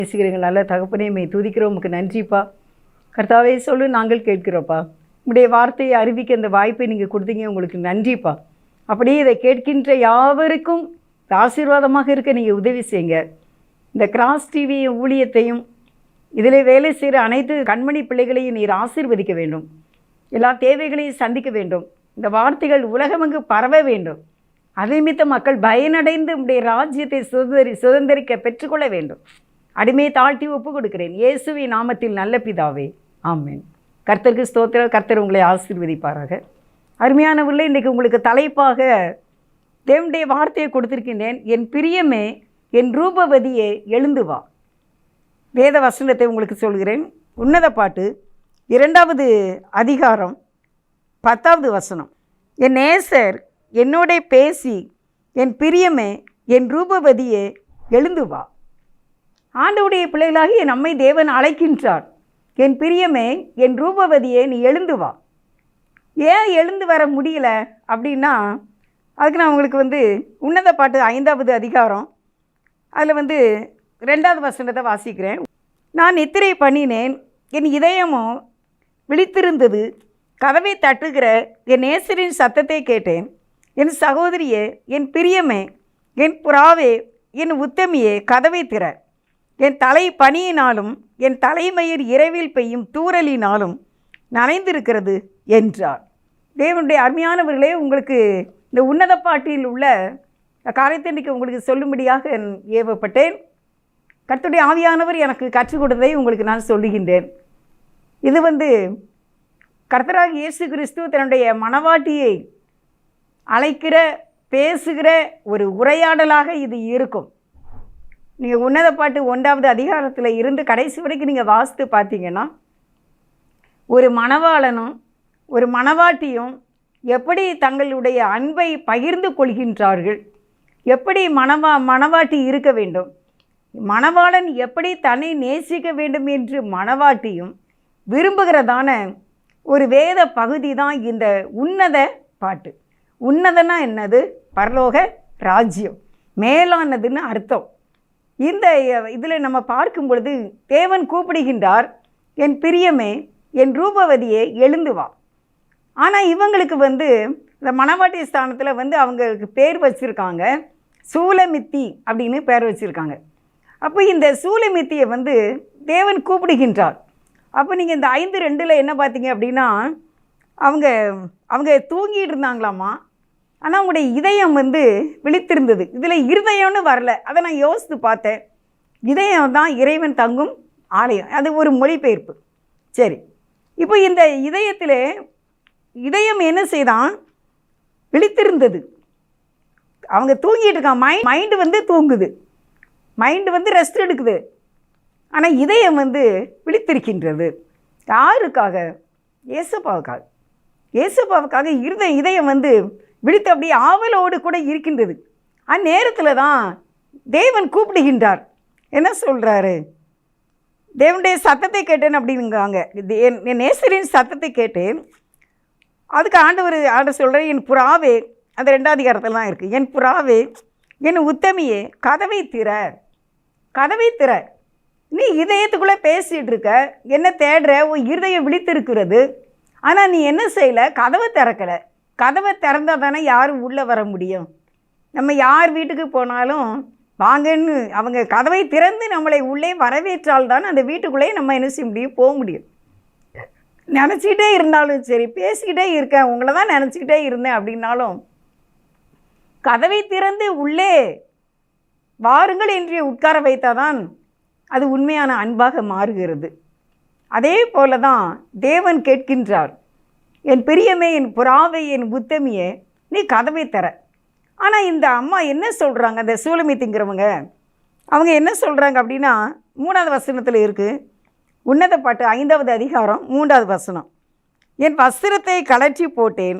பேசுகிறீர்கள். நல்ல தகப்பனே, மே துதிக்கிறோம். உமக்கு நன்றிப்பா. கர்த்தாவே சொல்லு, நாங்கள் கேட்கிறோப்பா. உங்களுடைய வார்த்தையை அறிவிக்க இந்த வாய்ப்பை நீங்கள் கொடுத்தீங்க, உங்களுக்கு நன்றிப்பா. அப்படியே இதை கேட்கின்ற யாவருக்கும் ஆசீர்வாதமாக இருக்க நீங்கள் உதவி செய்யுங்க. இந்த கிராஸ் டிவி ஊழியத்தையும் இதில் வேலை செய்கிற அனைத்து கண்மணி பிள்ளைகளையும் நீர் ஆசீர்வதிக்க வேண்டும். எல்லா தேவைகளையும் சந்திக்க வேண்டும். இந்த வார்த்தைகள் உலகமெங்கு பரவ வேண்டும். அதை மித்த மக்கள் பயனடைந்து உடைய ராஜ்யத்தை சுதந்திரிக்க பெற்றுக்கொள்ள வேண்டும். அடிமையை தாழ்த்தி ஒப்பு கொடுக்கிறேன் இயேசுவின் நாமத்தில், நல்ல பிதாவே, ஆமென். கர்த்தருக்கு ஸ்தோத்திரம். கர்த்தர் உங்களை ஆசீர்வதிப்பாராக. அருமையானவர்களே, இன்றைக்கு உங்களுக்கு தலைப்பாக தேவனுடைய வார்த்தையை கொடுத்திருக்கின்றேன். என் பிரியமே, என் ரூபவதியே, எழுந்து வா. வேத வசனத்தை உங்களுக்கு சொல்கிறேன். உன்னத பாட்டு 2வது அதிகாரம் 10வது வசனம். என் நேசர் என்னோட பேசி, என் பிரியமே, என் ரூபவதியே, எழுந்து வா. ஆண்டவருடைய பிள்ளைகளாகிய நம்மை தேவன் அழைக்கின்றார். என் பிரியமே, என் ரூபவதியே, நீ எழுந்து வா. ஏன் எழுந்து வர முடியல அப்படின்னா, அதுக்கு நான் உங்களுக்கு உன்னத பாட்டு 5வது அதிகாரம் அதில் 2வது வசனத்தை வாசிக்கிறேன். நான் நித்திரை பண்ணினேன், என் இதயமோ விழித்திருந்தது. கதவை தட்டுகிற என் நேசரின் சத்தத்தை கேட்டேன். என் சகோதரியே, என் பிரியமே, என் புறாவே, என் உத்தமியே, கதவை திற. என் தலை பனியினாலும் என் தலைமயிர் இரவில் பெய்யும் தூறலினாலும் நனைந்திருக்கிறது என்றார். தேவனுடைய அருமையானவர்களே, உங்களுக்கு இந்த உன்னத பாட்டில் உள்ள காரியத்தை இன்றைக்கு உங்களுக்கு சொல்லும்படியாக ஏவப்பட்டேன். கர்த்தருடைய ஆவியானவர் எனக்கு கற்றுக் கொடுத்ததை உங்களுக்கு நான் சொல்லுகின்றேன். இது கர்த்தராக இயேசு கிறிஸ்து தன்னுடைய மணவாட்டியை அழைக்கிற, பேசுகிற ஒரு உரையாடலாக இது இருக்கும். நீங்கள் உன்னத பாட்டு 1வது அதிகாரத்தில் இருந்து கடைசி வரைக்கும் நீங்கள் வாசித்து பார்த்தீங்கன்னா, ஒரு மணவாளனும் ஒரு மணவாட்டியும் எப்படி தங்களுடைய அன்பை பகிர்ந்து கொள்கின்றார்கள், எப்படி மணவாட்டி இருக்க வேண்டும், மணவாளன் எப்படி தன்னை நேசிக்க வேண்டும் என்று மணவாட்டியும் விரும்புகிறதான ஒரு வேத பகுதி தான் இந்த உன்னத பாட்டு. உன்னதனா என்னது? பரலோக ராஜ்யம், மேலானதுன்னு அர்த்தம். இந்த இதில் நம்ம பார்க்கும் பொழுது தேவன் கூப்பிடுகின்றார், என் பிரியமே, என் ரூபவதியே, எழுந்து வா. ஆனால் இவங்களுக்கு இந்த மணவாட்டி ஸ்தானத்தில் அவங்களுக்கு பேர் வச்சுருக்காங்க, சூலமித்தி அப்படின்னு பேர் வச்சுருக்காங்க. அப்போ இந்த சூலமித்தியை தேவன் கூப்பிடுகின்றார். அப்போ நீங்கள் இந்த 5:2 என்ன பார்த்தீங்க அப்படின்னா, அவங்க தூங்கிட்டு இருந்தாங்களாமா. ஆனால் அவங்களுடைய இதயம் விழித்திருந்தது. இதில் இருதயம்னு வரல, அதை நான் யோசித்து பார்த்தேன். இதயம் தான் இறைவன் தங்கும் ஆலயம், அது ஒரு மொழிபெயர்ப்பு. சரி, இப்போ இந்த இதயம் என்ன செய்தான்? விழித்திருந்தது. அவங்க தூங்கிட்டு இருக்காங்க. மைண்டு தூங்குது, மைண்டு ரெஸ்ட் எடுக்குது. ஆனால் இதயம் விழித்திருக்கின்றது. யாருக்காக? இயேசுப்பாவுக்காக. இயேசுப்பாவுக்காக இதயம் விழித்து அப்படியே ஆவலோடு கூட இருக்கின்றது. அந்நேரத்தில் தான் தேவன் கூப்பிடுகின்றார். என்ன சொல்கிறாரு? தேவனுடைய சத்தத்தை கேட்டேன் அப்படிங்காங்க. என் நேசரின் சத்தத்தை கேட்டேன். அதுக்கு ஆண்டவர் சொல்கிறார், என் புறாவே, அந்த 2வது அதிகாரத்தில் தான் இருக்குது. என் புறாவே, என் உத்தமியே, கதவை திற. கதவை திற. நீ இதயத்துக்குள்ளே பேசிகிட்டு இருக்க, என்ன தேடுற, உன் இருதயம் விழித்திருக்கிறது. ஆனால் நீ என்ன செய்யலை? கதவை திறக்கலை. கதவை திறந்தால் தானே யாரும் உள்ளே வர முடியும். நம்ம யார் வீட்டுக்கு போனாலும் வாங்கன்னு அவங்க கதவை திறந்து நம்மளை உள்ளே வரவேற்றால் தான் அந்த வீட்டுக்குள்ளேயே நம்ம என்ன செய்ய முடியும், போக முடியும். நினச்சிக்கிட்டே இருந்தாலும் சரி, பேசிக்கிட்டே இருக்கேன், உங்களை தான் நினச்சிக்கிட்டே இருந்தேன் அப்படின்னாலும் கதவை திறந்து உள்ளே வாருங்கள் என்று உட்கார வைத்தால் தான் அது உண்மையான அன்பாக மாறுகிறது. அதே போல தான் தேவன் கேட்கின்றார், என் பிரியமே, என் புறாவை, என் உத்தமியே, நீ கதவை தர. ஆனால் இந்த அம்மா என்ன சொல்கிறாங்க? அந்த சூலமித்திங்கிறவங்க அவங்க என்ன சொல்கிறாங்க அப்படின்னா, 3வது வசனத்தில் இருக்குது. உன்னத பாட்டு 5வது அதிகாரம் 3வது வசனம். என் வஸ்திரத்தை கழற்றி போட்டேன்,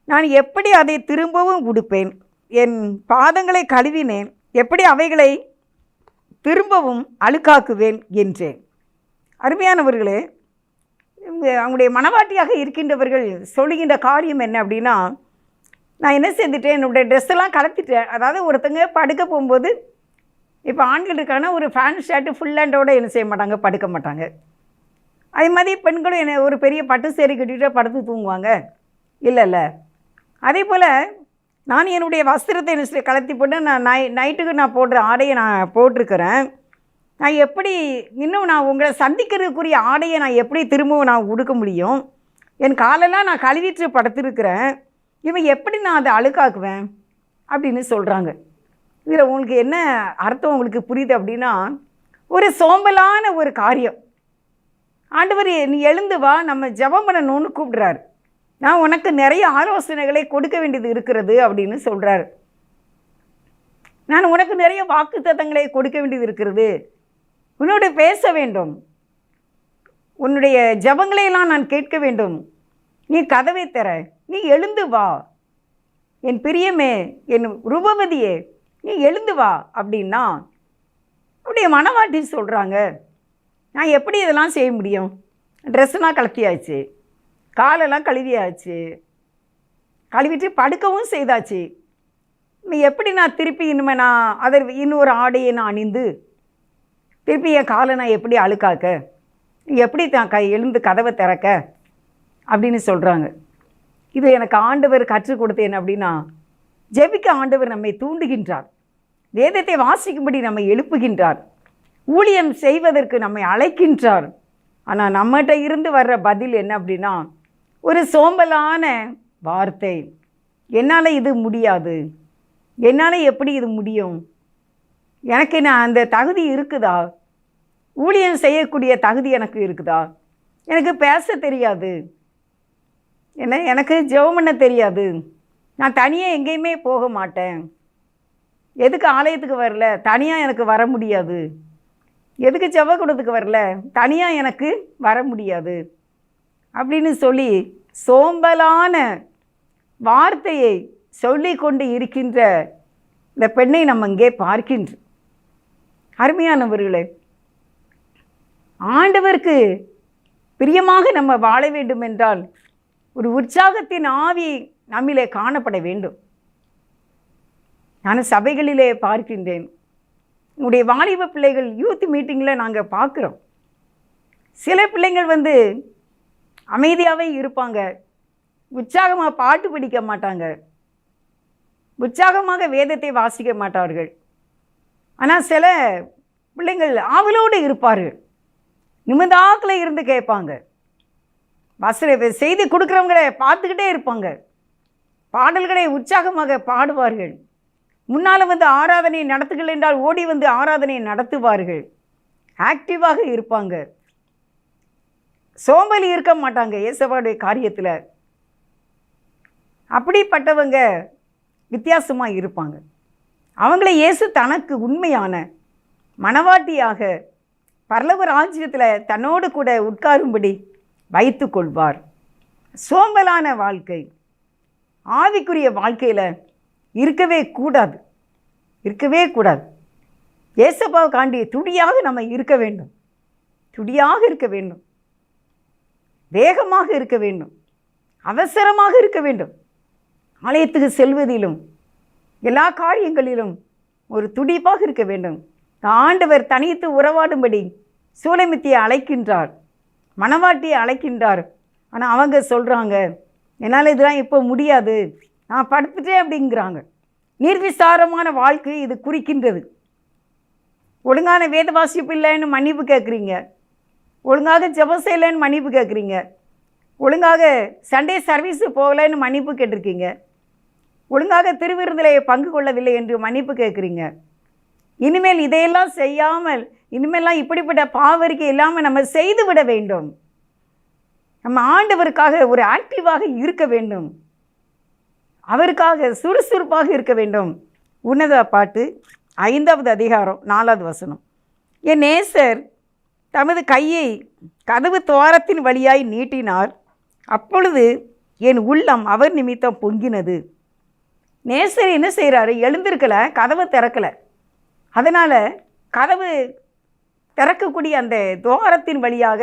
நான் எப்படி அதை திரும்பவும் உடுப்பேன்? என் பாதங்களை கழுவினேன், எப்படி அவைகளை திரும்பவும் அழுக்காக்குவேன் என்றேன். அருமையானவர்களே, அவங்களுடைய மனவாட்டியாக இருக்கின்றவர்கள் சொல்லுகின்ற காரியம் என்ன அப்படின்னா, நான் என்ன செஞ்சுட்டேன், என்னுடைய ட்ரெஸ்ஸெல்லாம் கலத்திட்டேன். அதாவது ஒருத்தங்க படுக்க போகும்போது இப்போ ஆண்கள் இருக்காங்கன்னா ஒரு ஃபேன் ஷர்ட்டு ஃபுல் ஹேண்டோடு என்ன செய்ய மாட்டாங்க, படுக்க மாட்டாங்க. அதே மாதிரி பெண்களும் என்ன ஒரு பெரிய பட்டு சேரி கட்டிகிட்டு படுத்து தூங்குவாங்க இல்லைல்ல. அதே போல் நான் என்னுடைய வஸ்திரத்தை என்ன கலத்தி போட்டு நான் நைட்டுக்கு நான் போடுற ஆடையை நான் போட்டிருக்கிறேன். நான் எப்படி இன்னும் நான் உங்களை சந்திக்கிறதுக்குரிய ஆடையை நான் எப்படி திரும்பவும் நான் உடுக்க முடியும்? என் காலெல்லாம் நான் கழுவிட்டு படுத்திருக்கிறேன். இவன் எப்படி நான் அதை அழுக்காக்குவேன் அப்படின்னு சொல்கிறாங்க. இதில் உங்களுக்கு என்ன அர்த்தம் உங்களுக்கு புரியுது அப்படின்னா, ஒரு சோம்பலான ஒரு காரியம். ஆண்டவர் நீ எழுந்து வா, நம்ம ஜெபம் பண்ணணும்னு கூப்பிடுறாரு. நான் உனக்கு நிறைய ஆலோசனைகளை கொடுக்க வேண்டியது இருக்கிறது அப்படின்னு சொல்கிறாரு. நான் உனக்கு நிறைய வாக்குத்தத்தங்களை கொடுக்க வேண்டியது இருக்கிறது, உன்னோடு பேச வேண்டும், உன்னுடைய ஜெபங்களையெல்லாம் நான் கேட்க வேண்டும். நீ கதவை தர, நீ எழுந்து வா, என் பிரியமே, என் ரூபவதியே, நீ எழுந்து வா அப்படின்னா அப்படியே மனவாட்டி சொல்கிறாங்க. நான் எப்படி இதெல்லாம் செய்ய முடியும்? ட்ரெஸ்ஸுலாம் கலத்தியாச்சு, காலெல்லாம் கழுவியாச்சு, கழுவிட்டு படுக்கவும் செய்தாச்சு. எப்படி நான் திருப்பி இனிமேல் நான் அதை இன்னொரு ஆடையை நான் அணிந்து திருப்பி என் காலை நான் எப்படி அழுக்காக்க, எப்படி தான் எழுந்து கதவை திறக்க அப்படின்னு சொல்கிறாங்க. இது எனக்கு ஆண்டவர் கற்றுக் கொடுத்து என்ன அப்படின்னா, ஜெபிக்க ஆண்டவர் நம்மை தூண்டுகின்றார், வேதத்தை வாசிக்கும்படி நம்மை எழுப்புகின்றார், ஊழியம் செய்வதற்கு நம்மை அழைக்கின்றார். ஆனால் நம்மகிட்ட இருந்து வர்ற பதில் என்ன அப்படின்னா, ஒரு சோம்பலான வார்த்தை. என்னால் இது முடியாது, என்னால் எப்படி இது முடியும், எனக்கு நான் அந்த தகுதி இருக்குதா, ஊழியம் செய்யக்கூடிய தகுதி எனக்கு இருக்குதா, எனக்கு பேச தெரியாது, எனக்கு ஜெபம் பண்ண தெரியாது, நான் தனியாக எங்கேயுமே போக மாட்டேன், எதுக்கு ஆலயத்துக்கு வரல, தனியாக எனக்கு வர முடியாது, எதுக்கு ஜெபக்கூடத்துக்கு வரல, தனியாக எனக்கு வர முடியாது அப்படின்னு சொல்லி சோம்பலான வார்த்தையை சொல்லி கொண்டு இருக்கின்ற இந்த பெண்ணை நம்ம இங்கே பார்க்கின்றோம். அருமையானவர்களே, ஆண்டவருக்கு பிரியமாக நம்ம வாழ வேண்டும் என்றால் ஒரு உற்சாகத்தின் ஆவி நம்மிலே காணப்பட வேண்டும். நான் சபைகளிலே பார்க்கின்றேன், உங்களுடைய வாலிப பிள்ளைகள் யூத் மீட்டிங்கில் நாங்கள் பார்க்குறோம். சில பிள்ளைங்கள் அமைதியாகவே இருப்பாங்க, உற்சாகமாக பாட்டு படிக்க மாட்டாங்க, உற்சாகமாக வேதத்தை வாசிக்க மாட்டார்கள். ஆனால் சில பிள்ளைங்கள் ஆவலோடு இருப்பார்கள், நிமிதாக்கில் இருந்து கேட்பாங்க, செய்தி கொடுக்குறவங்களை பார்த்துக்கிட்டே இருப்பாங்க, பாடல்களை உற்சாகமாக பாடுவார்கள், முன்னால் ஆராதனை நடத்துகள் என்றால் ஓடி ஆராதனை நடத்துவார்கள், ஆக்டிவாக இருப்பாங்க, சோம்பலி இருக்க மாட்டாங்க இயேசுவுடைய காரியத்தில். அப்படிப்பட்டவங்க வித்தியாசமாக இருப்பாங்க. அவங்கள இயேசு தனக்கு உண்மையான மணவாட்டியாக பரலோக ராஜ்யத்தில் தன்னோடு கூட உட்காரும்படி வைத்து கொள்வார். சோம்பலான வாழ்க்கை ஆவிக்குரிய வாழ்க்கையில் இருக்கவே கூடாது, இருக்கவே கூடாது. இயேசுவை காண்டி துடியாக நம்ம இருக்க வேண்டும், துடியாக இருக்க வேண்டும், வேகமாக இருக்க வேண்டும், அவசரமாக இருக்க வேண்டும். ஆலயத்துக்கு செல்வதிலும் எல்லா காரியங்களிலும் ஒரு துடிப்பாக இருக்க வேண்டும். ஆண்டவர் தனித்து உறவாடும்படி சூலமித்தியை அழைக்கின்றார், மணவாட்டியை அழைக்கின்றார். ஆனால் அவங்க சொல்கிறாங்க, என்னால் இதெல்லாம் இப்போ முடியாது, நான் படுத்துட்டேன் அப்படிங்கிறாங்க. நிர்விசாரமான வாழ்க்கை இது குறிக்கின்றது. ஒழுங்கான வேத வாசிப்பு இல்லைன்னு மன்னிப்பு கேட்குறீங்க, ஒழுங்காக ஜெபம் செய்யலைன்னு மன்னிப்பு கேட்குறீங்க, ஒழுங்காக சண்டே சர்வீஸு போகலைன்னு மன்னிப்பு கேட்டிருக்கீங்க, ஒழுங்காக திருவிருந்திலே பங்கு கொள்ளவில்லை என்று மன்னிப்பு கேட்குறீங்க. இனிமேல் இதையெல்லாம் செய்யாமல், இனிமேலாம் இப்படிப்பட்ட பாவரிக்கை இல்லாமல் நம்ம செய்து விட வேண்டும். நம்ம ஆண்டவருக்காக ஒரு ஆக்டிவாக இருக்க வேண்டும், அவருக்காக சுறுசுறுப்பாக இருக்க வேண்டும். உன்னத பாட்டு 5வது அதிகாரம் 4வது வசனம். என் நேசர் தமது கையை கதவு துவாரத்தின் வழியாய் நீட்டினார், அப்பொழுது என் உள்ளம் அவர் நிமித்தம் பொங்கினது. நேசர் என்ன செய்கிறாரு? எழுந்திருக்கலை, கதவை திறக்கலை. அதனால் கதவு திறக்கக்கூடிய அந்த துவாரத்தின் வழியாக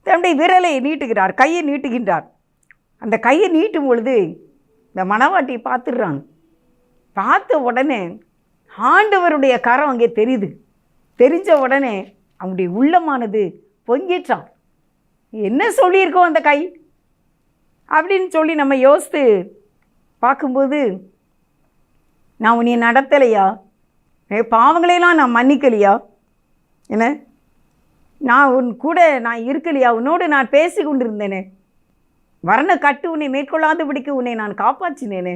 தன்னுடைய விரலை நீட்டுகிறார், கையை நீட்டுகின்றார். அந்த கையை நீட்டும் பொழுது இந்த மணவாட்டியை பார்த்துடுறாங்க. பார்த்த உடனே ஆண்டவருடைய கரம் அங்கே தெரியுது. தெரிஞ்ச உடனே அவனுடைய உள்ளமானது பொங்கிட்டான். என்ன சொல்லியிருக்கோம் அந்த கை அப்படின்னு சொல்லி நம்ம யோசித்து பார்க்கும்போது, நான் உன்னை நடத்தலையா, பாவங்களையெல்லாம் நான் மன்னிக்கலையா, என்ன நான் உன் கூட நான் இருக்கலையா, உன்னோடு நான் பேசி கொண்டிருந்தேனே, வரண கட்டு உன்னை மேற்கொள்ளாதபடிக்கு உன்னை நான் காப்பாற்றினேனே,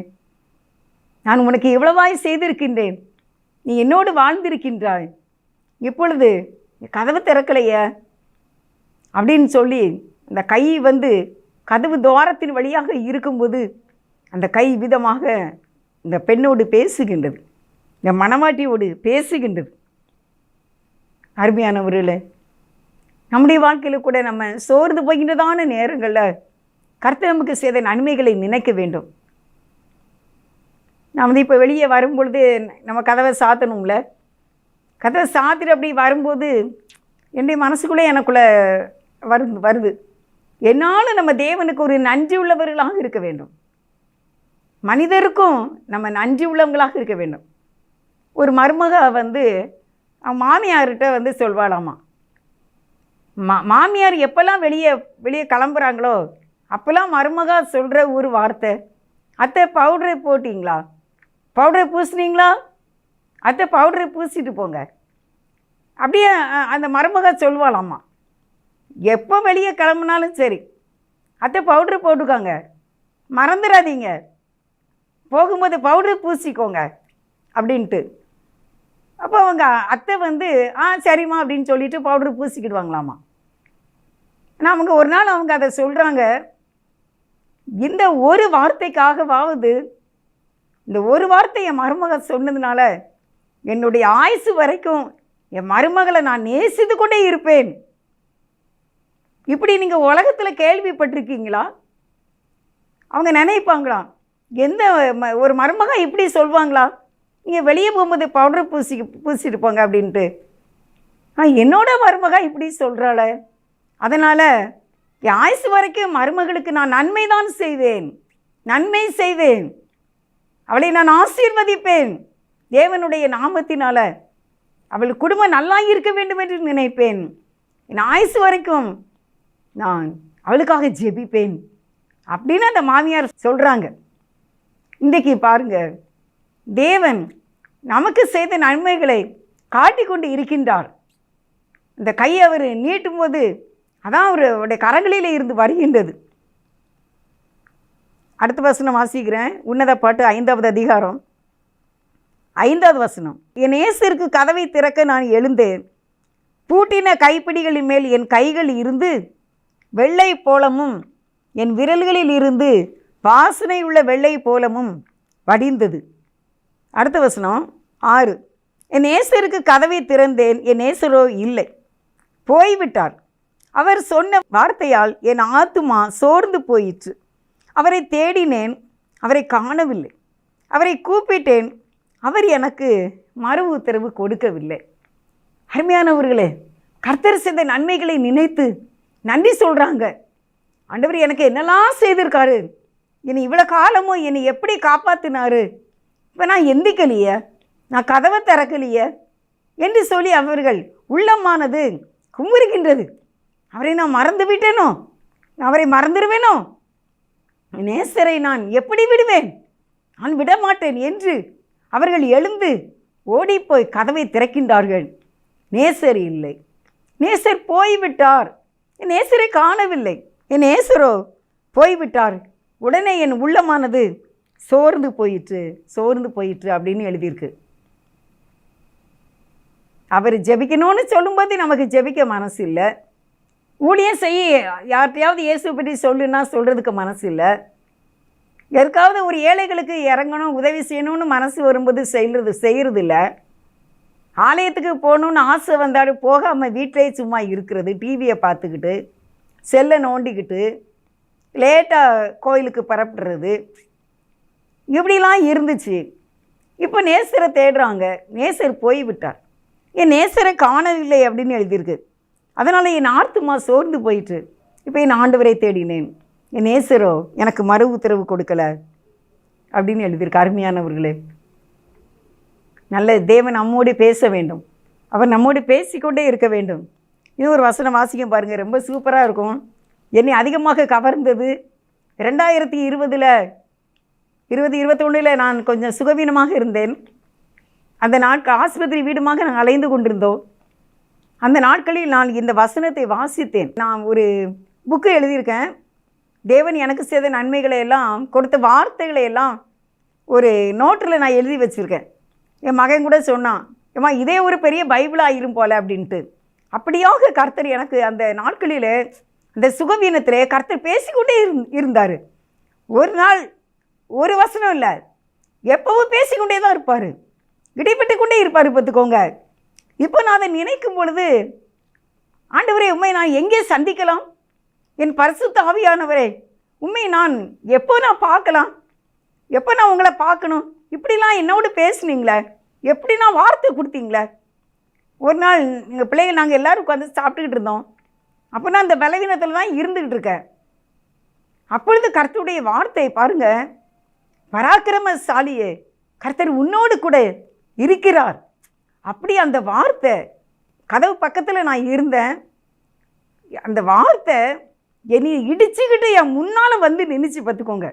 நான் உனக்கு இவ்வளவாய் செய்திருக்கின்றேன், நீ என்னோடு வாழ்ந்திருக்கின்றாய், இப்பொழுது கதவு திறக்கலைய அப்படின்னு சொல்லி அந்த கை கதவு துவாரத்தின் வழியாக இருக்கும்போது அந்த கை விதமாக இந்த பெண்ணோடு பேசுகின்றது, இந்த மணவாட்டியோடு பேசுகின்றது. அருமையானவர்களே, நம்முடைய வாழ்க்கையில் கூட நம்ம சோர்ந்து போகின்றதான நேரங்களில் கர்த்தர் நமக்கு செய்த நன்மைகளை நினைக்க வேண்டும். நான் இப்போ வெளியே வரும்பொழுது நம்ம கதவை சாத்தணும்ல, கதவை சாத்திட்டு அப்படி வரும்போது என்னுடைய மனசுக்குள்ளே எனக்குள்ளே வருது என்னால் நம்ம தேவனுக்கு ஒரு நன்றி உள்ளவர்களாக இருக்க வேண்டும், மனிதருக்கும் நம்ம நன்றி உள்ளவங்களாக இருக்க வேண்டும். ஒரு மருமக மாமியார்கிட்ட சொல்வாளாமா, மாமியார் எப்போல்லாம் வெளியே கிளம்புறாங்களோ அப்போல்லாம் மருமகா சொல்கிற ஒரு வார்த்தை, அத்தை பவுடரை போட்டிங்களா, பவுடரை பூசுனீங்களா, அத்தை பவுடரை பூசிட்டு போங்க. அப்படியே அந்த மருமகா சொல்வாளாம்மா, எப்போ வெளியே கிளம்புனாலும் சரி அத்தை பவுட்ரு போட்டுக்கோங்க, மறந்துடாதீங்க, போகும்போது பவுட்ரு பூசிக்கோங்க அப்படின்ட்டு. அப்போ அவங்க அத்தை சரிம்மா அப்படின்னு சொல்லிட்டு பவுட்ரு பூசிக்கிடுவாங்களாமா. ஆனால் அவங்க ஒரு நாள் அவங்க அதை சொல்கிறாங்க, இந்த ஒரு வார்த்தைக்காகவாவது, இந்த ஒரு வார்த்தை என் மருமக சொன்னதுனால என்னுடைய ஆயுசு வரைக்கும் என் மருமகளை நான் நேசித்து கொண்டே இருப்பேன். இப்படி நீங்கள் உலகத்தில் கேள்விப்பட்டிருக்கீங்களா? அவங்க நினைப்பாங்களாம், எந்த ஒரு மருமக இப்படி சொல்லுவாங்களா, நீங்கள் வெளியே போகும்போது பவுடர் பூசிட்டு போங்க அப்படின்ட்டு. என்னோட மருமக இப்படி சொல்கிறாள, அதனால் என் ஆயுசு வரைக்கும் மருமகளுக்கு நான் நன்மை தான் செய்வேன், நன்மை செய்வேன், அவளை நான் ஆசீர்வதிப்பேன், தேவனுடைய நாமத்தினால் அவள் குடும்பம் நல்லா இருக்க வேண்டும் என்று நினைப்பேன், என் ஆயுசு வரைக்கும் நான் அவளுக்காக ஜெபிப்பேன் அப்படின்னு அந்த மாமியார் சொல்கிறாங்க. இன்றைக்கு பாருங்கள், தேவன் நமக்கு செய்த நன்மைகளை காட்டி கொண்டு இருக்கின்றார். இந்த கையை அவர் நீட்டும் போது அதான் அவருடைய கரங்களில் இருந்து வருகின்றது. அடுத்த வசனம் வாசிக்கிறேன். உன்னத பாட்டு 5வது அதிகாரம் 5வது வசனம். என் நேசருக்கு கதவை திறக்க நான் எழுந்தேன், பூட்டின கைப்பிடிகளின் மேல் என் கைகள் இருந்து வெள்ளை போலமும் என் விரல்களில் இருந்து வாசனை உள்ள வெள்ளை போலமும் வடிந்தது. அடுத்த வசனம் 6. என் நேசருக்கு கதவை திறந்தேன், என் நேசரோ இல்லை, போய்விட்டார். அவர் சொன்ன வார்த்தையால் என் ஆத்துமா சோர்ந்து போயிற்று. அவரை தேடினேன், அவரை காணவில்லை, அவரை கூப்பிட்டேன், அவர் எனக்கு மறு உத்தரவு கொடுக்கவில்லை. அருமையானவர்களே, கர்த்தர் செய்த நன்மைகளை நினைத்து நன்றி சொல்கிறாங்க. ஆண்டவர் எனக்கு என்னெல்லாம் செய்திருக்காரு, என்னை இவ்வளோ காலமும் என்னை எப்படி காப்பாற்றினாரு, இப்போ நான் எந்திக்கலையே, நான் கதவை திறக்கலையே என்று சொல்லி அவர்கள் உள்ளமானது குமுறுகின்றது. அவரை நான் மறந்து விட்டேனோ, அவரை மறந்துடுவேனோ, நேசரை நான் எப்படி விடுவேன், நான் விடமாட்டேன் என்று அவர்கள் எழுந்து ஓடிப்போய் கதவை திறக்கின்றார்கள். நேசர் இல்லை, நேசர் போய்விட்டார், என் நேசரை காணவில்லை, என் நேசரோ போய்விட்டார். உடனே என் உள்ளமானது சோர்ந்து போயிற்று அப்படின்னு எழுதியிருக்கு. அவர் ஜெபிக்கணும்னு சொல்லும்போது நமக்கு ஜெபிக்க மனசு இல்லை, ஊழியம் செய்ய யார்கிட்டையாவது இயேசு பற்றி சொல்லுன்னா சொல்கிறதுக்கு மனசு இல்லை, எதுக்காவது ஒரு ஏழைகளுக்கு இறங்கணும் உதவி செய்யணும்னு மனசு வரும்போது செய்கிறது இல்லை, ஆலயத்துக்கு போகணுன்னு ஆசை வந்தாலும் போகாமல் வீட்டிலே சும்மா இருக்கிறது, டிவியை பார்த்துக்கிட்டு செல்லை நோண்டிக்கிட்டு லேட்டாக கோயிலுக்கு பரப்புறது, இப்படிலாம் இருந்துச்சு. இப்போ நேசரை தேடுறாங்க, நேசர் போய்விட்டார், என் நேசரை காணவில்லை அப்படின்னு எழுதியிருக்கு. அதனால் என் ஆத்துமா சோர்ந்து போயிட்டு இப்போ என் ஆண்டவரை தேடினேன், என் நேசரோ எனக்கு மறு உத்தரவு கொடுக்கலை அப்படின்னு எழுதியிருக்கு. அருமையானவர்களே, நல்ல தேவன் நம்மோடு பேச வேண்டும். அவர் நம்மோடு பேசிக்கொண்டே இருக்க வேண்டும். இன்னும் ஒரு வசனம் வாசிக்க பாருங்கள், ரொம்ப சூப்பராக இருக்கும். என்னை அதிகமாக கவர்ந்தது 2020-21 நான் கொஞ்சம் சுகவீனமாக இருந்தேன். அந்த நாட்கள் ஆஸ்பத்திரி வீடுமாக நாங்கள் அலைந்து கொண்டிருந்தோம். அந்த நாட்களில் நான் இந்த வசனத்தை வாசித்தேன். நான் ஒரு புக்கு எழுதியிருக்கேன். தேவன் எனக்கு செய்த நன்மைகளை எல்லாம், கொடுத்த வார்த்தைகளை எல்லாம் ஒரு நோட்டில் நான் எழுதி வச்சுருக்கேன். என் மகன் கூட சொன்னான், ஏம்மா இதே ஒரு பெரிய பைபிள் ஆயிரும் போல அப்படின்ட்டு. அப்படியாக கர்த்தர் எனக்கு அந்த நாட்களில் அந்த சுகவீனத்திலே கர்த்தர் பேசிக்கொண்டே இருந்தார். ஒரு நாள் ஒரு வசனம் இல்லை, எப்பவும் பேசிக்கொண்டே தான் இருப்பார், இடைப்பட்டு கொண்டே இருப்பார். பார்த்துக்கோங்க. இப்போ நான் அதை நினைக்கும் பொழுது, ஆண்டவரே உண்மை நான் எங்கே சந்திக்கலாம்? என் பரிசுத்த ஆவியானவரே உண்மை நான் எப்போ நான் பார்க்கலாம்? எப்போ நான் உங்களை பார்க்கணும்? இப்படிலாம் என்னோடு பேசுனீங்களே, எப்படி நான் வார்த்தை கொடுத்தீங்களே. ஒரு நாள் எங்கள் பிள்ளைங்க நாங்கள் எல்லோரும் உட்காந்து சாப்பிட்டுக்கிட்டு இருந்தோம். அப்போ நான் அந்த பலவீனத்தில் தான் இருந்துக்கிட்டு இருக்கேன். அப்பொழுது கர்த்தருடைய வார்த்தை பாருங்கள், பராக்கிரமசாலியே கர்த்தர் உன்னோடு கூட இருக்கிறார். அப்படி அந்த வார்த்தை கதவு பக்கத்தில் நான் இருந்தேன். அந்த வார்த்தை என்னை இடிச்சுக்கிட்டு என் முன்னால் வந்து நின்றுச்சு. பார்த்துக்கோங்க.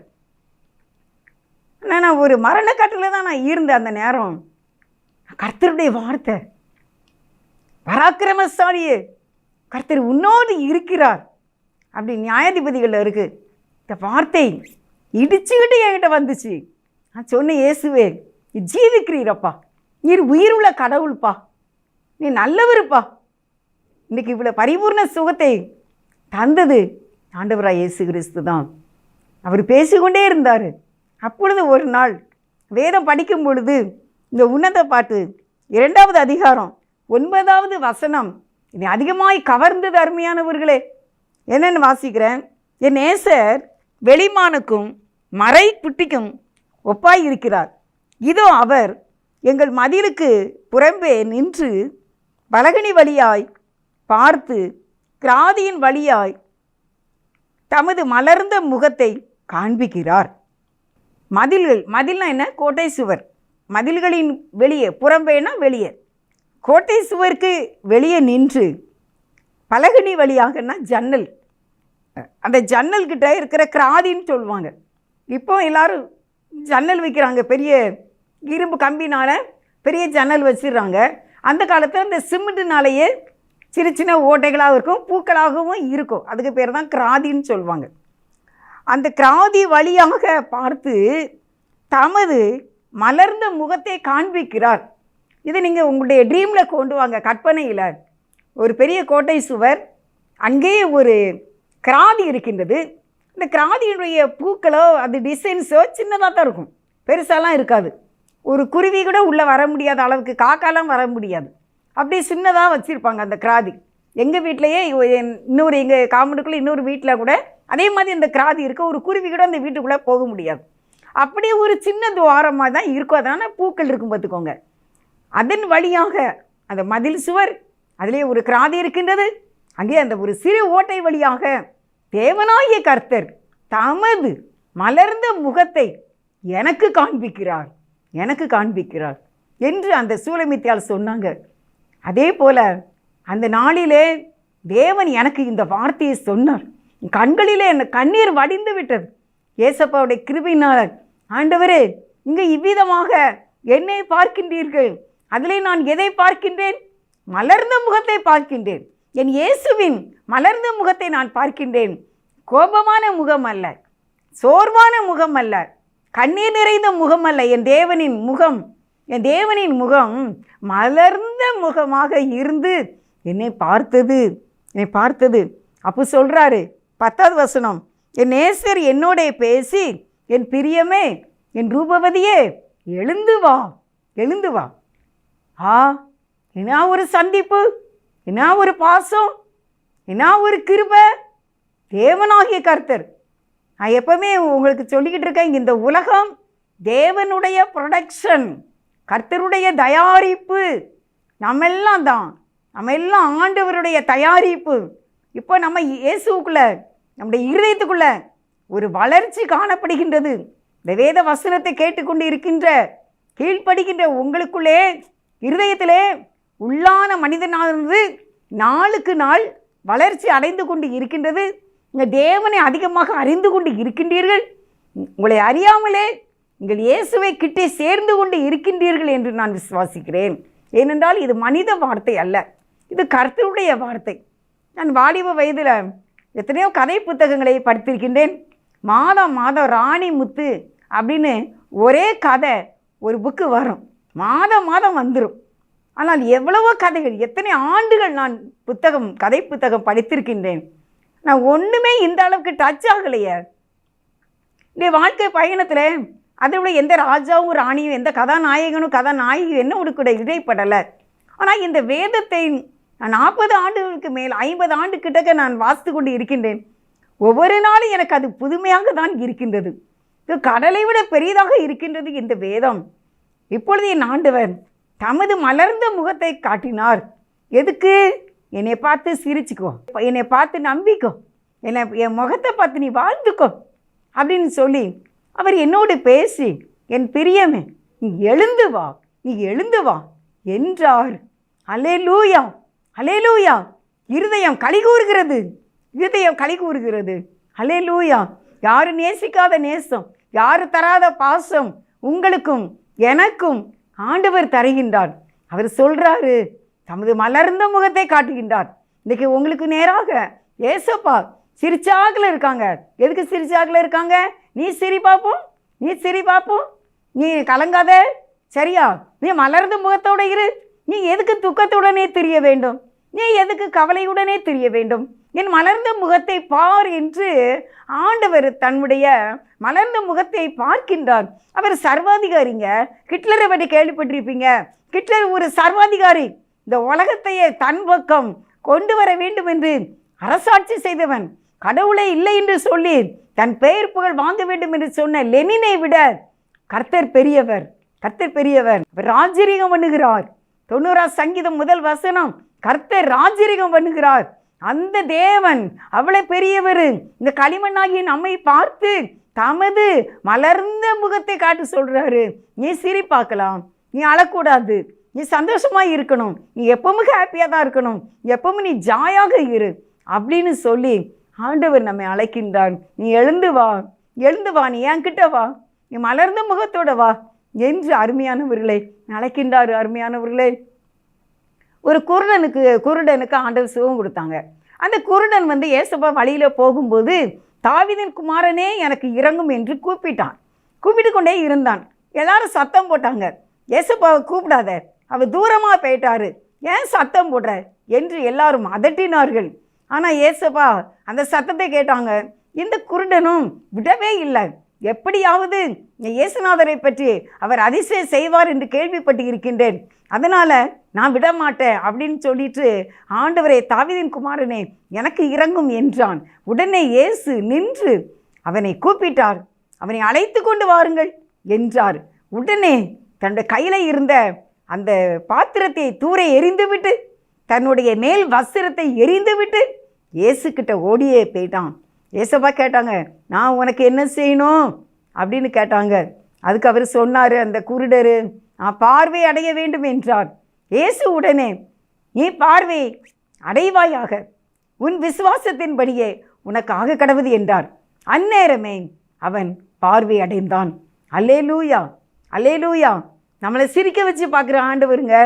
நான் ஒரு மரணக்கட்டில் தான் நான் இருந்தேன் அந்த நேரம். கர்த்தருடைய வார்த்தை, பராக்கிரமசாலியே கர்த்தர் உன்னோடு இருக்கிறார் அப்படி நியாயாதிபதிகளில் இருக்குது. இந்த வார்த்தை இடிச்சுக்கிட்டு என்கிட்ட வந்துச்சு. நான் சொன்னேன், இயேசுவே நீ ஜீவிக்கிறீரப்பா, நீர் உயிருள்ள கடவுள்ப்பா, நீ நல்லவருப்பா. இன்றைக்கி இவ்வளோ பரிபூர்ண சுகத்தை தந்தது ஆண்டவராக இயேசு கிறிஸ்து தான். அவர் பேசிக்கொண்டே இருந்தார். அப்பொழுது ஒரு நாள் வேதம் படிக்கும் பொழுது இந்த உன்னத பாட்டு 2வது அதிகாரம் 9வது வசனம் என்னை அதிகமாய் கவர்ந்தது. அருமையானவர்களே, என்னென்னு வாசிக்கிறேன். என் நேசர் வெளிமானுக்கும் மறை குட்டிக்கும் ஒப்பாய் இருக்கிறார். இதோ அவர் எங்கள் மதிலுக்கு புறம்பே நின்று பலகனி வழியாய் பார்த்து கிராதியின் வழியாய் தமது மலர்ந்த முகத்தை காண்பிக்கிறார். மதில்னா என்ன? கோட்டை சுவர். மதில்களின் வெளியே, புறம்பேனா வெளியே, கோட்டை சுவருக்கு வெளியே நின்று பலகனி வழியாகனா ஜன்னல், அந்த ஜன்னல்கிட்ட இருக்கிற கிராதின்னு சொல்லுவாங்க. இப்போ எல்லோரும் ஜன்னல் வைக்கிறாங்க, பெரிய இரும்பு கம்பினால் பெரிய ஜன்னல் வச்சிடுறாங்க. அந்த காலத்தில் அந்த சிமெண்ட்டுனாலேயே சின்ன சின்ன ஓட்டைகளாக இருக்கும், பூக்களாகவும் இருக்கும். அதுக்கு பேர் தான் கிராதின்னு சொல்லுவாங்க. அந்த கிராதி வழியாக பார்த்து தமது மலர்ந்த முகத்தை காண்பிக்கிறார். இதை நீங்கள் உங்களுடைய ட்ரீமில் கொண்டு வாங்க, கற்பனையில். ஒரு பெரிய கோட்டை சுவர், அங்கே ஒரு கிராதி இருக்கின்றது. இந்த கிராதியினுடைய பூக்களோ அது டிசைன்ஸோ சின்னதாக தான் இருக்கும், பெருசாலாம் இருக்காது. ஒரு குருவி கூட உள்ளே வர முடியாத அளவுக்கு, காக்காலாம் வர முடியாது, அப்படி சின்னதாக வச்சுருப்பாங்க அந்த கிராதி. எங்கள் வீட்டிலையே இன்னொரு, எங்கள் காம்பவுண்டுக்குள்ளே இன்னொரு வீட்டில் கூட அதே மாதிரி அந்த கிராதி இருக்க, ஒரு குருவி கூட அந்த வீட்டுக்குள்ளே போக முடியாது. அப்படியே ஒரு சின்ன துவாரமாக தான் இருக்கும். அதனால் பூக்கள் இருக்கும். பார்த்துக்கோங்க. அதன் வழியாக அந்த மதில் சுவர், அதிலே ஒரு கிராதி இருக்கின்றது. அங்கே அந்த ஒரு சிறு ஓட்டை வழியாக தேவனாகிய கர்த்தர் தமது மலர்ந்த முகத்தை எனக்கு காண்பிக்கிறார், எனக்கு காண்பிக்கிறார் என்று அந்த சூலமித்தியால் சொன்னாங்க. அதே போல் அந்த நாளிலே தேவன் எனக்கு இந்த வார்த்தையை சொன்னார். கண்களிலே என்ன கண்ணீர் வடிந்து விட்டது. ஏசப்பாவுடைய கிருபையினால், ஆண்டவரே இங்கே இவ்விதமாக என்னை பார்க்கின்றீர்கள், அதிலே நான் எதை பார்க்கின்றேன்? மலர்ந்த முகத்தை பார்க்கின்றேன். என் இயேசுவின் மலர்ந்த முகத்தை நான் பார்க்கின்றேன். கோபமான முகம் அல்ல, சோர்வான முகம் அல்ல, கண்ணீர் நிறைந்த முகம் அல்ல. என் தேவனின் முகம், என் தேவனின் முகம் மலர்ந்த முகமாக இருந்து என்னை பார்த்தது, என்னை பார்த்தது. அப்போ சொல்கிறாரு 10வது வசனம், என் நேசர் என்னோட பேசி, என் பிரியமே, என் ரூபவதியே, எழுந்து வா, எழுந்து வா. என்ன ஒரு சந்திப்பு, என்ன ஒரு பாசம், என்ன ஒரு கிருபை. தேவனாகிய கர்த்தர், நான் எப்பவுமே உங்களுக்கு சொல்லிக்கிட்டு இருக்கேன், இந்த உலகம் தேவனுடைய ப்ரொடக்ஷன், கர்த்தருடைய தயாரிப்பு. நம்ம எல்லாம் தான், நம்ம எல்லாம் ஆண்டவருடைய தயாரிப்பு. இப்போ நம்ம இயேசுக்குள்ள, நம்முடைய இருதயத்துக்குள்ள ஒரு வளர்ச்சி காணப்படுகின்றது. இந்த வேத வசனத்தை கேட்டுக்கொண்டு இருக்கின்ற கீழ்ப்படுகின்ற உங்களுக்குள்ளே இருதயத்திலே உள்ளான மனிதனானது நாளுக்கு நாள் வளர்ச்சி அடைந்து கொண்டு இருக்கின்றது. இந்த தேவனை அதிகமாக அறிந்து கொண்டு இருக்கின்றீர்கள். உங்களை அறியாமலே நீங்கள் இயேசுவை கிட்டே சேர்ந்து கொண்டு இருக்கின்றீர்கள் என்று நான் விசுவாசிக்கிறேன். ஏனென்றால் இது மனித வார்த்தை அல்ல, இது கர்த்தருடைய வார்த்தை. நான் வாலிப வயதில் எத்தனையோ கதை புத்தகங்களை படித்திருக்கின்றேன். மாதம் மாதம் ராணி முத்து அப்படின்னு ஒரே கதை ஒரு புக்கு வரும், மாதம் மாதம் வந்துடும். ஆனால் எவ்வளவோ கதைகள், எத்தனை ஆண்டுகள் நான் கதை புத்தகம் படித்திருக்கின்றேன். நான் ஒன்றுமே இந்த அளவுக்கு டச் ஆகலையே. இந்த வாழ்க்கை பயணத்தில் அதோட எந்த ராஜாவும் ராணியும் எந்த கதாநாயகனும் கதாநாயகியும் என்ன கூட இடைப்படலை. ஆனால் இந்த வேதத்தை நான் 40 ஆண்டுகளுக்கு மேல் 50 ஆண்டு கிட்டக்க நான் வாசித்து கொண்டு இருக்கின்றேன். ஒவ்வொரு நாளும் எனக்கு அது புதுமையாக தான் இருக்கின்றது. இது கடலை விட பெரியதாக இருக்கின்றது இந்த வேதம். இப்பொழுது என் ஆண்டவர் தமது மலர்ந்த முகத்தை காட்டினார். எதுக்கு? என்னை பார்த்து சிரிச்சுக்கோ, என்னை பார்த்து நம்பிக்கோ, என் முகத்தை பார்த்து நீ வாழ்ந்துக்கோ அப்படின்னு சொல்லி அவர் என்னோடு பேசி, என் பிரியமே நீ எழுந்து வா, நீ எழுந்து வா என்றார். அல்லேலூயா, அல்லேலூயா. இருதயம் களி கூறுகிறது, இருதயம் களி கூறுகிறது. அல்லேலூயா. யாரு நேசிக்காத நேசம், யாரு தராத பாசம் உங்களுக்கும் எனக்கும் ஆண்டவர் தருகின்றார். அவர் சொல்றாரு, தமது மலர்ந்த முகத்தை காட்டுகின்றார். இன்னைக்கு உங்களுக்கு நேராக ஏசப்பா சிரிச்சாக்கில் இருக்காங்க. எதுக்கு சிரிச்சாக்கில் இருக்காங்க? நீ சிரி பார்ப்போம், நீ சிரி பார்ப்போம், நீ கலங்காத, சரியா? நீ மலர்ந்த முகத்தோடு இரு. நீ எதுக்கு துக்கத்துடனே தெரிய வேண்டும்? நீ எதுக்கு கவலையுடனே தெரிய வேண்டும்? என் மலர்ந்த முகத்தை பார் என்று ஆண்டவர் தன்னுடைய மலர்ந்த முகத்தை பார்க்கின்றார். அவர் சர்வாதிகாரிங்க. ஹிட்லரை பற்றி கேள்விப்பட்டிருப்பீங்க. ஹிட்லர் ஒரு சர்வாதிகாரி. இந்த உலகத்தையே தன் பக்கம் கொண்டு வர வேண்டும் என்று அரசாட்சி செய்தவன். கடவுளே இல்லை என்று சொல்லி தன் பெயர் புகழ் வாங்க வேண்டும் என்று சொன்ன லெனினை விட கர்த்தர் பெரியவர், கர்த்தர் பெரியவர். ராஜரீகம் பண்ணுகிறார். 90 சங்கீதம் 1 வசனம், கர்த்தர் ராஜரீகம் பண்ணுகிறார். அந்த தேவன் அவ்வளவு பெரியவர். இந்த களிமண்ணாகிய நம்மை பார்த்து தமது மலர்ந்த முகத்தை காட்டு சொல்றாரு. நீ சிரி பார்க்கலாம், நீ அழக்கூடாது, நீ சந்தோஷமா இருக்கணும், நீ எப்பவும் ஹாப்பியாக தான் இருக்கணும், எப்பவும் நீ ஜாயாக இரு அப்படின்னு சொல்லி ஆண்டவர் நம்மை அழைக்கின்றான். நீ எழுந்து வா, எழுந்து வா, நீ என்கிட்ட வா, நீ மலர்ந்த முகத்தோட வா என்று அருமையானவர்களே அழைக்கின்றார். அருமையானவர்களே, ஒரு குருடனுக்கு ஆண்டவர் சுகம் கொடுத்தாங்க. அந்த குருடன் ஏசப்பா வழியில் போகும்போது தாவீதின் குமாரனே எனக்கு இறங்கும் என்று கூப்பிட்டான். கூப்பிட்டு கொண்டே இருந்தான். எல்லாரும் சத்தம் போட்டாங்க, ஏசப்பாவை கூப்பிடாத, அவர் தூரமாக போயிட்டாரு, ஏன் சத்தம் போடுற என்று எல்லாரும் அதட்டினார்கள். ஆனால் ஏசப்பா அந்த சத்தத்தை கேட்டாங்க. இந்த குருடனும் விடவே இல்லை. எப்படியாவது இயேசுநாதரை பற்றி அவர் அதிசயம் செய்வார் என்று கேள்விப்பட்டு இருக்கின்றேன், அதனால் நான் விடமாட்டேன் அப்படின்னு சொல்லிட்டு ஆண்டவரே தாவீதின் குமாரனே எனக்கு இறங்கும் என்றான். உடனே இயேசு நின்று அவனை கூப்பிட்டார். அவனை அழைத்து கொண்டு வாருங்கள் என்றார். உடனே தன்னுடைய கையில் இருந்த அந்த பாத்திரத்தை தூர எறிந்துவிட்டு தன்னுடைய மேல் வஸ்திரத்தை எறிந்துவிட்டு இயேசுக்கிட்ட ஓடியே போயிட்டான். ஏசப்பா கேட்டாங்க, நான் உனக்கு என்ன செய்யணும் அப்படின்னு கேட்டாங்க. அதுக்கு அவர் சொன்னார், அந்த குருடரு நான் பார்வை அடைய வேண்டும் என்றார். இயேசு உடனே நீ பார்வை அடைவாயாக, உன் விசுவாசத்தின்படியே உனக்கு ஆக கடவுது என்றார். அந்நேரமே அவன் பார்வை அடைந்தான். அல்லேலூயா, அல்லேலூயா. நம்மளை சிரிக்க வச்சு பார்க்குற ஆண்டவருங்க.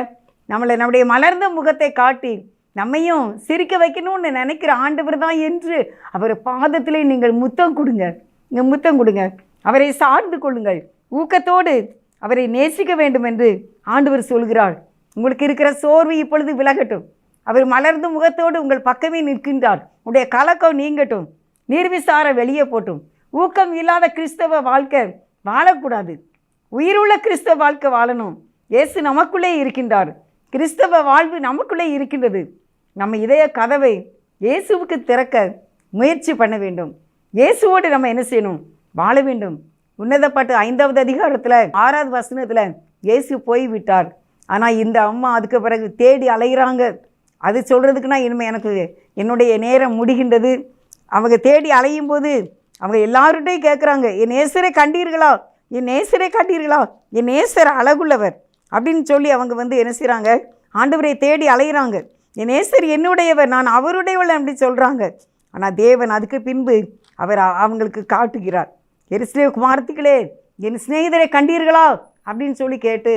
நம்முடைய மலர்ந்த முகத்தை காட்டி நம்மையும் சிரிக்க வைக்கணும்னு நினைக்கிற ஆண்டவர் தான் என்று அவர் பாதத்திலே நீங்கள் முத்தம் கொடுங்க, நீங்கள் முத்தம் கொடுங்க. அவரை சார்ந்து கொள்ளுங்கள். ஊக்கத்தோடு அவரை நேசிக்க வேண்டும் என்று ஆண்டவர் சொல்கிறார். உங்களுக்கு இருக்கிற சோர்வு இப்பொழுது விலகட்டும். அவர் மலர்ந்த முகத்தோடு உங்கள் பக்கமே நிற்கின்றார். உங்களுடைய கலக்கம் நீங்கட்டும், நீர்விசார வெளியே போட்டும். ஊக்கம் இல்லாத கிறிஸ்தவ வாழ்க்கை வாழக்கூடாது. உயிருள்ள கிறிஸ்தவ வாழ்க்கை வாழணும். இயேசு நமக்குள்ளே இருக்கின்றார். கிறிஸ்தவ வாழ்வு நமக்குள்ளே இருக்கின்றது. நம்ம இதய கதவை இயேசுவுக்கு திறக்க முயற்சி பண்ண வேண்டும். இயேசுவோடு நம்ம என்ன செய்யணும்? வாழ வேண்டும். உன்னதப்பாட்டு 5வது அதிகாரத்தில் 6வது வசனத்தில் இயேசு போய்விட்டார். ஆனால் இந்த அம்மா அதுக்கு பிறகு தேடி அலைகிறாங்க. அது சொல்கிறதுக்குன்னா இனிமேல் எனக்கு என்னுடைய நேரம் முடிகின்றது. அவங்க தேடி அலையும் போது அவங்க எல்லார்கிட்டையும் கேட்குறாங்க, என் இயேசுவை கண்டீர்களா, என் நேசரை காட்டீர்களா, என் நேசர் அழகுள்ளவர் அப்படின்னு சொல்லி அவங்க என்ன செய்கிறாங்க, ஆண்டவரை தேடி அலைகிறாங்க. என் நேசர் என்னுடையவர், நான் அவருடையவள் அப்படி சொல்கிறாங்க. ஆனால் தேவன் அதுக்கு பின்பு அவர் அவங்களுக்கு காட்டுகிறார். எருசலேம் குமாரத்திகளே, என் சிநேகிதரை கண்டீர்களா அப்படின்னு சொல்லி கேட்டு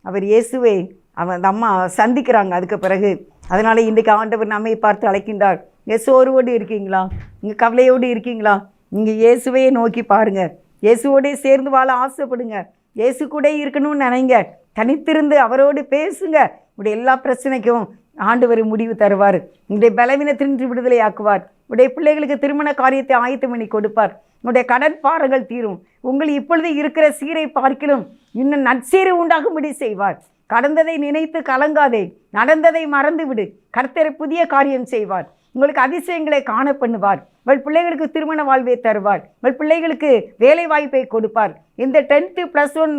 அவர் இயேசுவை அந்த அம்மா சந்திக்கிறாங்க அதுக்கு பிறகு. அதனால் இன்றைக்கு ஆண்டவர் நம்மை பார்த்து அழைக்கின்றார். சோர்வோடு இருக்கீங்களா, நீங்கள் கவலையோடு இருக்கீங்களா, நீங்கள் இயேசுவையே நோக்கி பாருங்கள். இயேசுவோடே சேர்ந்து வாழ ஆசைப்படுங்க. இயேசு கூட இருக்கணும்னு நினைங்க. தனித்திருந்து அவரோடு பேசுங்க. உடைய எல்லா பிரச்சனைக்கும் ஆண்டவர் முடிவு தருவார். உங்களுடைய பலவீனத்தின்றி விடுதலை ஆக்குவார். உடைய பிள்ளைகளுக்கு திருமண காரியத்தை ஆயத்தம் பண்ணி கொடுப்பார். உங்களுடைய கடற்பாறைகள் தீரும். உங்கள் இப்பொழுது இருக்கிற சீரை பார்க்கிலும் இன்னும் நற்சீரை உண்டாகும்படி செய்வார். கடந்ததை நினைத்து கலங்காதே, நடந்ததை மறந்து விடு. கர்த்தர் புதிய காரியம் செய்வார். உங்களுக்கு அதிசயங்களை காண பண்ணுவார். உங்கள் பிள்ளைகளுக்கு திருமண வாழ்வை தருவார். உங்கள் பிள்ளைகளுக்கு வேலை வாய்ப்பை கொடுப்பார். இந்த 10th +1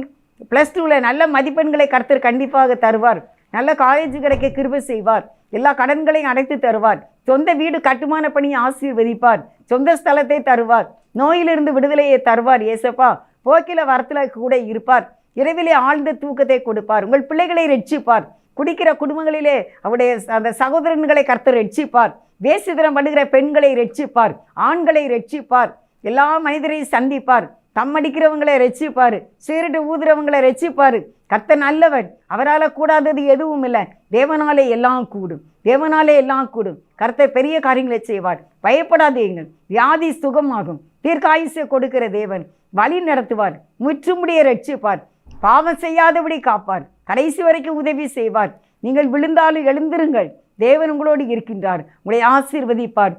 +2 நல்ல மதிப்பெண்களை கர்த்தர் கண்டிப்பாக தருவார். நல்ல காலேஜ் கிடைக்க கிருபை செய்வார். எல்லா கடன்களையும் அடைத்து தருவார். சொந்த வீடு கட்டுமான பணியை ஆசீர்வதிப்பார். சொந்த ஸ்தலத்தை தருவார். நோயிலிருந்து விடுதலையை தருவார். ஏசப்பா போக்கில வரத்தில் கூட இருப்பார். இரவிலே ஆழ்ந்த தூக்கத்தை கொடுப்பார். உங்கள் பிள்ளைகளை ரட்சிப்பார். குடிக்கிற குடும்பங்களிலே அவருடைய அந்த சகோதரன்களை கர்த்தர் ரட்சிப்பார். வேசிதனம் பண்ணுகிற பெண்களை ரட்சிப்பார். ஆண்களை ரட்சிப்பார். எல்லா மனிதரையும் சந்திப்பார். தம்மடிக்கிறவங்களை ரட்சிப்பார். சீரட்டு ஊதுறவங்களை ரட்சிப்பார். கர்த்தர் நல்லவர். அவரால் கூடாதது எதுவும் இல்லை. தேவனாலே எல்லாம் கூடும். தேவனாலே எல்லாம் கூடும். கர்த்தர் பெரிய காரியங்களை செய்வார். பயப்படாதீங்கள். வியாதி சுகமாகும். தீர்க்காயுசை கொடுக்கிற தேவன் வழி நடத்துவார். முற்றுமுடிய ரட்சிப்பார். பாவம் செய்யாதபடி காப்பார். கடைசி வரைக்கும் உதவி செய்வார். நீங்கள் விழுந்தாலும் எழுந்திருங்கள். தேவன் உங்களோடு இருக்கின்றார். உங்களை ஆசீர்வதிப்பார்.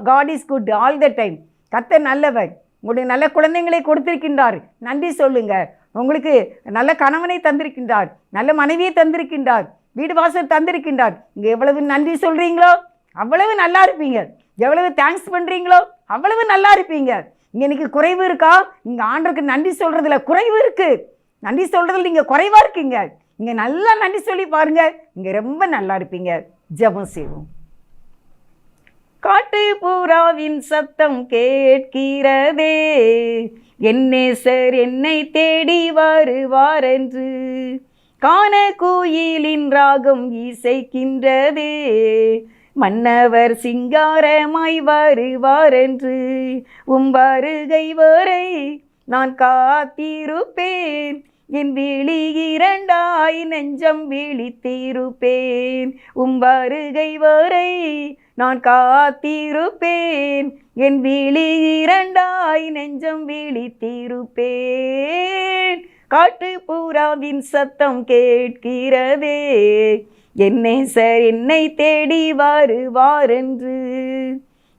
God is good all the time. கர்த்தர் நல்லவர். உங்களுடைய நல்ல குழந்தைங்களை கொடுத்திருக்கின்றார். நன்றி சொல்லுங்க. உங்களுக்கு நல்ல கணவனை தந்திருக்கின்றார். நல்ல மனைவியை தந்திருக்கின்றார். வீடு வாசல் தந்திருக்கின்றார். இங்கே எவ்வளவு நன்றி சொல்கிறீங்களோ அவ்வளவு நல்லா இருப்பீங்க. எவ்வளவு தேங்க்ஸ் பண்ணுறீங்களோ அவ்வளவு நல்லா இருப்பீங்க. இங்கே இன்னைக்கு குறைவு இருக்கா? இங்கே ஆண்டருக்கு நன்றி சொல்கிறதுல குறைவு இருக்குது. நன்றி சொல்கிறதுல நீங்கள் குறைவாக இருக்கீங்க. இங்கே நல்லா நன்றி சொல்லி பாருங்கள். இங்கே ரொம்ப நல்லா இருப்பீங்க. ஜெபம் செய்வோம். காட்டு புறாவின் சத்தம் கேட்கிறதே, என் நேசர் என்னை தேடி வருவார் என்று. காண கோயிலின் ராகம் இசைக்கின்றதே, மன்னவர் சிங்காரமாய் வருவார் என்று. வருகை வரை நான் காத்திருப்பேன். என் விழி இரண்டாய் நெஞ்சம் விழித்திருப்பேன். வருகை வரை நான் காத்திருப்பேன். என் விழி இரண்டாய் நெஞ்சம் விழித்திருப்பேன். காட்டு புறாவின் சத்தம் கேட்கிறதே, என் நேசர் என்னை தேடி வருவார் என்று.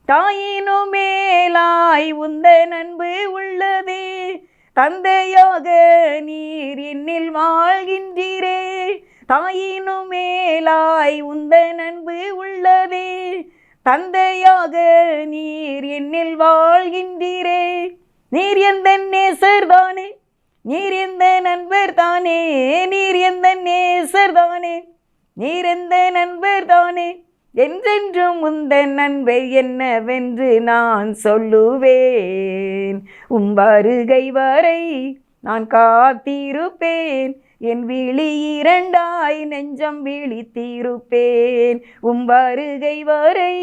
தாயினும் மேலாய் உந்தன் அன்பு உள்ளதே, தந்தையாக நீர் என்னில் வாழ்கின்றீரே. தாயினும் மேலாய் உந்தன் அன்பு உள்ளதே, தந்தையாக நீர் என்னில் வாழ்கின்றீரே. நீர் எந்த நேசர் தானே, நீர் எந்த நண்பர் தானே, நீர் எந்த நேசர் தானே, நீர் எந்த நண்பர் தானே. என்றென்றும் உந்தன் நண்பை என்னவென்று நான் சொல்லுவேன். வருகை வரை நான் காத்திருப்பேன். என் விழி இரண்டாய் நெஞ்சம் விழித்திருப்பேன். வருகை வரை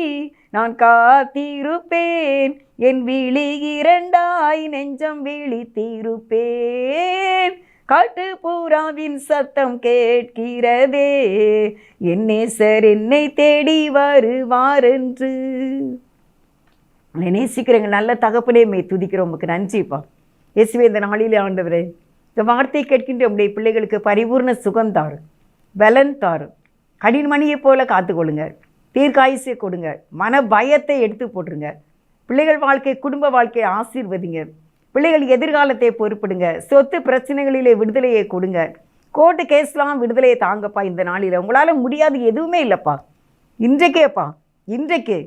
நான் காத்திருப்பேன். என் விழி இரண்டாய் நெஞ்சம் விழித்திருப்பேன். காட்டு புறாவின் சத்தம் கேட்கிறதே, என் நேசர் என்னை தேடி வருவார் என்று. நேசிக்கிறேங்க நல்ல தகப்பனே, மே துதிக்கிறோம். உமக்கு நன்றிப்பா. இயேசுவே, இந்த நாளிலே ஆண்டவரே, இந்த வார்த்தை கேட்கின்ற உங்களுடைய பிள்ளைகளுக்கு பரிபூர்ண சுகம் தாரும், பலன் தாரும். கடின்மணியை போல காத்துக்கொள்ளுங்க. தீர்க்காயுசை கொடுங்க. மன பயத்தை எடுத்து போட்டுருங்க. பிள்ளைகள் வாழ்க்கை, குடும்ப வாழ்க்கையை ஆசீர்வதிங்க. பிள்ளைகள் எதிர்காலத்தை பொறுப்பிடுங்க. சொத்து பிரச்சனைகளிலே விடுதலையை கொடுங்க. கோர்ட்டு கேஸ்லாம் விடுதலையை தாங்கப்பா. இந்த நாளில் உங்களால் முடியாது எதுவுமே இல்லைப்பா. இன்றைக்கேப்பா, இன்றைக்கு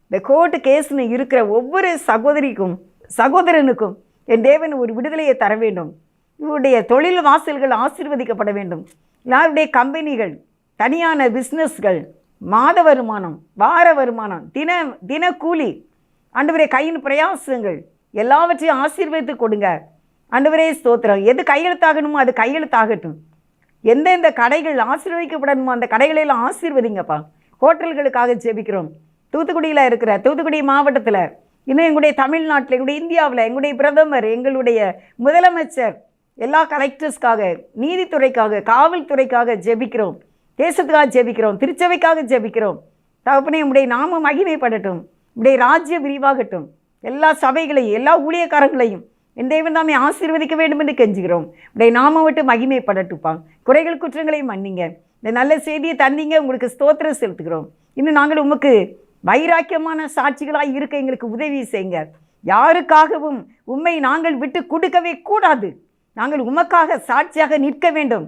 இந்த கோர்ட்டு கேஸ்னு இருக்கிற ஒவ்வொரு சகோதரிக்கும் சகோதரனுக்கும் என் தேவன் ஒரு விடுதலையை தர வேண்டும். இவருடைய தொழில் வாசல்கள் ஆசீர்வதிக்கப்பட வேண்டும். யாருடைய கம்பெனிகள், தனியான பிஸ்னஸ்கள், மாத வருமானம், வார வருமானம், தின கூலி, ஆண்டவரே கையின் பிரயாசங்கள் எல்லாவற்றையும் ஆசீர்வதித்து கொடுங்க. ஆண்டவரே ஸ்தோத்திரம். எது கையெழுத்தாகணுமோ அது கையெழுத்தாகட்டும். எந்தெந்த கடைகள் ஆசீர்வதிக்கப்படணுமோ அந்த கடைகளெல்லாம் ஆசீர்வதிங்கப்பா. ஹோட்டல்களுக்காக ஜெபிக்கிறோம். தூத்துக்குடியில் இருக்கிற தூத்துக்குடி மாவட்டத்தில், இன்னும் எங்களுடைய தமிழ்நாட்டில், எங்களுடைய இந்தியாவில், எங்களுடைய பிரதமர், எங்களுடைய முதலமைச்சர், எல்லா கலெக்டர்ஸ்க்காக, நீதித்துறைக்காக, காவல்துறைக்காக ஜெபிக்கிறோம். தேசத்துக்காக ஜெபிக்கிறோம். திருச்சபைக்காக ஜெபிக்கிறோம். தகப்பனே, உம்முடைய நாமம் மகிமைப்படட்டும். உம்முடைய ராஜ்யம் விரிவாகட்டும். எல்லா சபைகளையும், எல்லா ஊழியக்காரங்களையும் என் தேவன் தாமே ஆசீர்வதிக்க வேண்டும் என்று கெஞ்சுகிறோம். உடைய நாமம் விட்டு மகிமைப்படட்டுப்பா. குறைகள் குற்றங்களையும் மன்னிங்க. இந்த நல்ல செய்தியை தந்தீங்க, உங்களுக்கு ஸ்தோத்திரம் செலுத்துகிறோம். இன்னும் நாங்கள் உமக்கு வைராக்கியமான சாட்சிகளாக இருக்க எங்களுக்கு உதவி செய்யுங்க. யாருக்காகவும் உம்மை நாங்கள் விட்டு கொடுக்கவே கூடாது. நாங்கள் உமக்காக சாட்சியாக நிற்க வேண்டும்.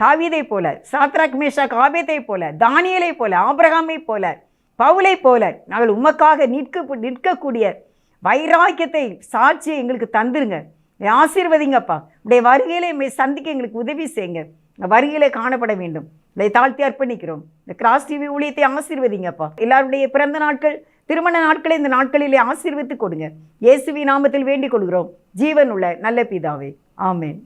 தாவீதை போல, சாத்ராக் மேஷாக் ஆபேத்தை போல, தானியேலை போல, ஆபிரகாமை போல, பவுலை போல நாங்கள் உமக்காக நிற்கக்கூடிய வைராக்கியத்தை, சாட்சியை எங்களுக்கு தந்துருங்க. ஆசீர்வதிங்கப்பா. உடைய வருகையிலே சந்திக்க எங்களுக்கு உதவி செய்யுங்க. வருகையிலே காணப்பட வேண்டும். இதை தாழ்த்தி அர்ப்பணிக்கிறோம். இந்த கிராஸ் டிவி ஊழியத்தை ஆசீர்வதிங்கப்பா. எல்லாருடைய பிறந்த நாட்கள், திருமண நாட்களை இந்த நாட்களிலே ஆசீர்வதித்து கொடுங்க. இயேசுவின் நாமத்தில் வேண்டிக் கொள்கிறோம், ஜீவனுள்ள நல்ல பிதாவே. ஆமென்.